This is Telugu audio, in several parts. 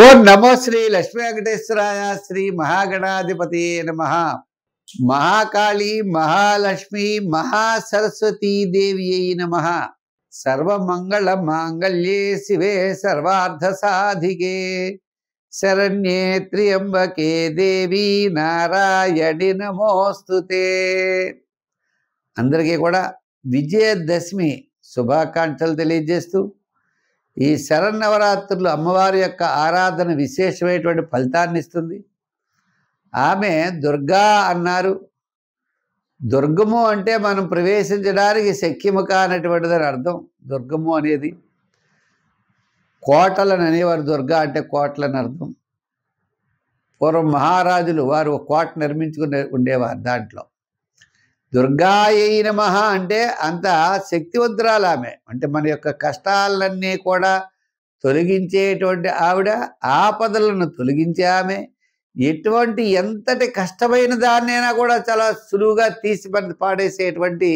ఓం నమో శ్రీ లక్ష్మీ వెంకటేశ్వరాయ శ్రీ మహాగణాధిపతి నమః. మహాకాళి మహాలక్ష్మి మహాసరస్వతీ దేవి అయి నమః. సర్వమంగళ మాంగళ్యే శివే సర్వార్థ సాధికే శరణ్యే త్ర్యంబకే దేవి నారాయణి నమోస్తుతే. అందరికీ కూడా విజయదశమి శుభాకాంక్షలు తెలియజేస్తూ ఈ శరన్నవరాత్రులు అమ్మవారి యొక్క ఆరాధన విశేషమైనటువంటి ఫలితాన్ని ఇస్తుంది. ఆమె దుర్గా అన్నారు. దుర్గము అంటే మనం ప్రవేశించడానికి శక్యము కానటువంటిదని అర్థం. దుర్గము అనేది కోటలను అనేవారు. దుర్గా అంటే కోటలని అర్థం. పూర్వం మహారాజులు వారు కోట నిర్మించుకుని ఉండేవారు. దాంట్లో దుర్గాయై నమః అంటే అంత శక్తివంతురాలు ఆమె. అంటే మన యొక్క కష్టాలన్నీ కూడా తొలగించేటువంటి ఆవిడ, ఆపదలను తొలగించే ఆమె. ఎటువంటి ఎంతటి కష్టమైన దాన్నైనా కూడా చాలా సులువుగా తీసి పాడేసేటువంటి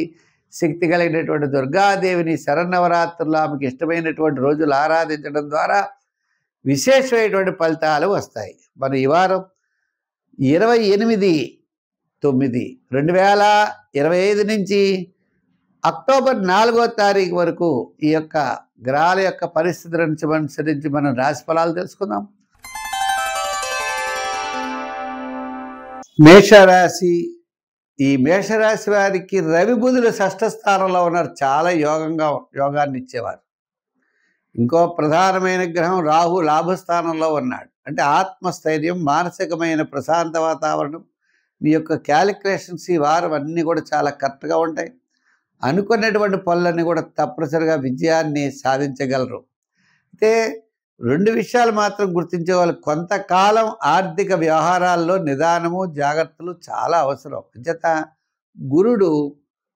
శక్తి కలిగినటువంటి దుర్గాదేవిని శరన్నవరాత్రులు ఆమెకి ఇష్టమైనటువంటి రోజులు ఆరాధించడం ద్వారా విశేషమైనటువంటి ఫలితాలు వస్తాయి. మనం ఈ వారం 28/9/2025 నుంచి అక్టోబర్ 4వ తారీఖు వరకు ఈ యొక్క గ్రహాల యొక్క పరిస్థితులను అనుసరించి మనం రాశి ఫలాలు తెలుసుకుందాం. మేషరాశి. ఈ మేషరాశి వారికి రవి బుధులు షష్ఠ స్థానంలో ఉన్నారు. చాలా యోగాన్ని ఇచ్చేవారు. ఇంకో ప్రధానమైన గ్రహం రాహు లాభస్థానంలో ఉన్నాడు. అంటే ఆత్మస్థైర్యం, మానసికమైన ప్రశాంత వాతావరణం, మీ యొక్క క్యాలిక్యులేషన్స్ ఈ వారం అన్నీ కూడా చాలా కరెక్ట్గా ఉంటాయి. అనుకున్నటువంటి పనులన్నీ కూడా తప్పనిసరిగా విజయాన్ని సాధించగలరు. అయితే 2 విషయాలు మాత్రం గుర్తించేవాళ్ళు. కొంతకాలం ఆర్థిక వ్యవహారాల్లో నిదానము, జాగ్రత్తలు చాలా అవసరం. అంచేత గురుడు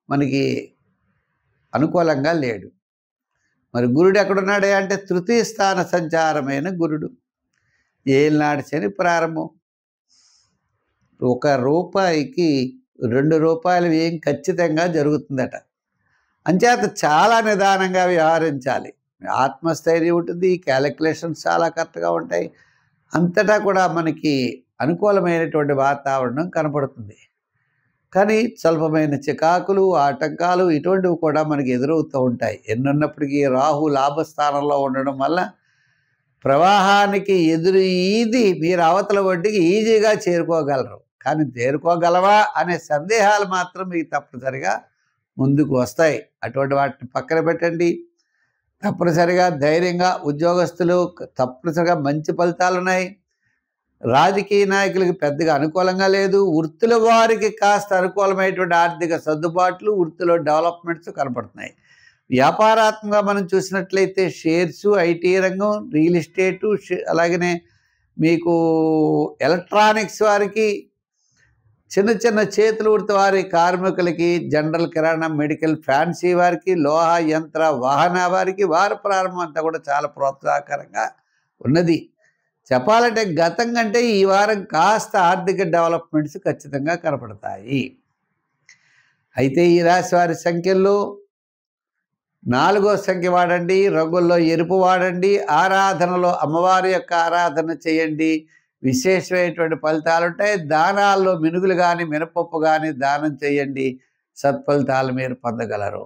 మనకి అనుకూలంగా లేడు. మరి గురుడు ఎక్కడున్నాడే అంటే తృతీయ స్థాన సంచారమైన గురుడు. ఏలినాడు శని ప్రారంభం. ₹1కి ₹2 వ్యయం ఖచ్చితంగా జరుగుతుందట. అంచేత చాలా నిదానంగా వ్యవహరించాలి. ఆత్మస్థైర్యం ఉంటుంది, క్యాలిక్యులేషన్స్ చాలా కరెక్ట్గా ఉంటాయి. అంతటా కూడా మనకి అనుకూలమైనటువంటి వాతావరణం కనపడుతుంది. కానీ స్వల్పమైన చికాకులు, ఆటంకాలు ఇటువంటివి కూడా మనకి ఎదురవుతూ ఉంటాయి. ఎన్నున్నప్పటికీ రాహు లాభస్థానంలో ఉండడం వల్ల ప్రవాహానికి ఎదురు ఈది మీరు అవతల ఒడ్డుకి ఈజీగా చేరుకోగలరు. కానీ చేరుకోగలవా అనే సందేహాలు మాత్రం మీకు తప్పనిసరిగా ముందుకు వస్తాయి. అటువంటి వాటిని పక్కన పెట్టండి. తప్పనిసరిగా ధైర్యంగా ఉద్యోగస్తులు తప్పనిసరిగా మంచి ఫలితాలు ఉన్నాయి. రాజకీయ నాయకులకి పెద్దగా అనుకూలంగా లేదు. వృత్తుల వారికి కాస్త అనుకూలమైనటువంటి ఆర్థిక సర్దుబాట్లు, వృత్తిలో డెవలప్మెంట్స్ కనపడుతున్నాయి. వ్యాపారాత్మకంగా మనం చూసినట్లయితే షేర్సు, ఐటీ రంగం, రియల్ ఎస్టేటు, అలాగనే మీకు ఎలక్ట్రానిక్స్ వారికి, చిన్న చిన్న చేతులు వృత్తి వారి కార్మికులకి, జనరల్ కిరాణా, మెడికల్, ఫ్యాన్సీ వారికి, లోహ యంత్ర వాహన వారికి వారి ప్రారంభం అంతా కూడా చాలా ప్రోత్సాహకరంగా ఉన్నది. చెప్పాలంటే గతం కంటే ఈ వారం కాస్త ఆర్థిక డెవలప్మెంట్స్ ఖచ్చితంగా కనపడతాయి. అయితే ఈ రాశి వారి సంఖ్యల్లో 4వ సంఖ్య వాడండి. రంగుల్లో ఎరుపు వాడండి. ఆరాధనలో అమ్మవారి యొక్క ఆరాధన చేయండి. విశేషమైనటువంటి ఫలితాలు ఉంటాయి. దానాల్లో మినుగులు కానీ, మినపప్పు కానీ దానం చేయండి. సత్ఫలితాలు మీరు పొందగలరు.